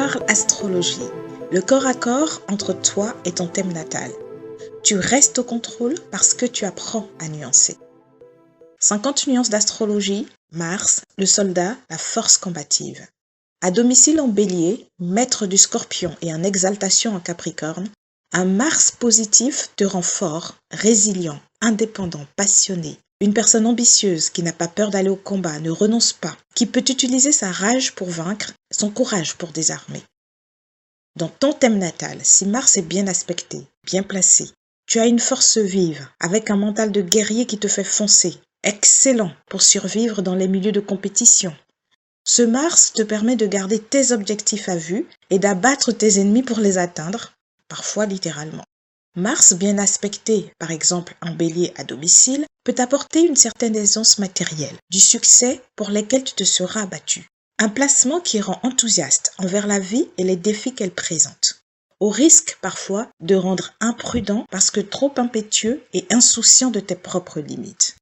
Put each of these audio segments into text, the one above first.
parle astrologie, le corps à corps entre toi et ton thème natal. Tu restes au contrôle parce que tu apprends à nuancer. 50 nuances d'astrologie, Mars, le soldat, la force combative. À domicile en Bélier, maître du Scorpion et en exaltation en Capricorne, un Mars positif te rend fort, résilient, indépendant, passionné. Une personne ambitieuse qui n'a pas peur d'aller au combat, ne renonce pas, qui peut utiliser sa rage pour vaincre, son courage pour désarmer. Dans ton thème natal, si Mars est bien aspecté, bien placé, tu as une force vive, avec un mental de guerrier qui te fait foncer, excellent pour survivre dans les milieux de compétition. Ce Mars te permet de garder tes objectifs à vue et d'abattre tes ennemis pour les atteindre, parfois littéralement. Mars bien aspecté, par exemple en Bélier à domicile, peut apporter une certaine aisance matérielle, du succès pour lesquels tu te seras abattu. Un placement qui rend enthousiaste envers la vie et les défis qu'elle présente, au risque parfois de rendre imprudent parce que trop impétueux et insouciant de tes propres limites.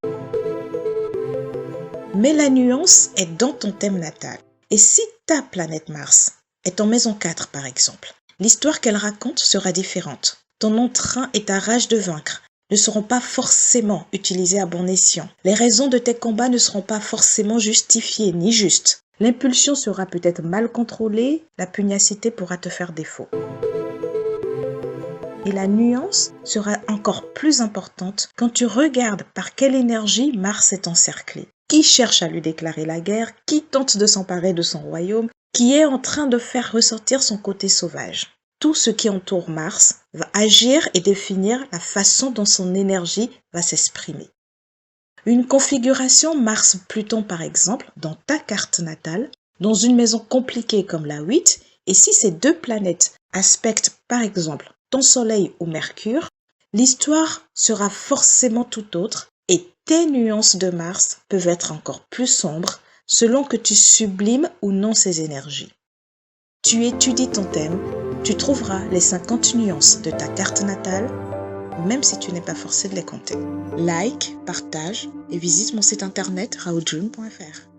Mais la nuance est dans ton thème natal. Et si ta planète Mars est en maison 4 par exemple, l'histoire qu'elle raconte sera différente. Ton entrain et ta rage de vaincre ne seront pas forcément utilisés à bon escient. Les raisons de tes combats ne seront pas forcément justifiées ni justes. L'impulsion sera peut-être mal contrôlée, la pugnacité pourra te faire défaut. Et la nuance sera encore plus importante quand tu regardes par quelle énergie Mars est encerclé. Qui cherche à lui déclarer la guerre, qui tente de s'emparer de son royaume, qui est en train de faire ressortir son côté sauvage. Tout ce qui entoure Mars va agir et définir la façon dont son énergie va s'exprimer. Une configuration Mars-Pluton par exemple, dans ta carte natale, dans une maison compliquée comme la 8, et si ces deux planètes aspectent par exemple ton Soleil ou Mercure, l'histoire sera forcément tout autre et tes nuances de Mars peuvent être encore plus sombres selon que tu sublimes ou non ces énergies. Tu étudies ton thème, tu trouveras les 50 nuances de ta carte natale, même si tu n'es pas forcé de les compter. Like, partage et visite mon site internet raoudream.fr.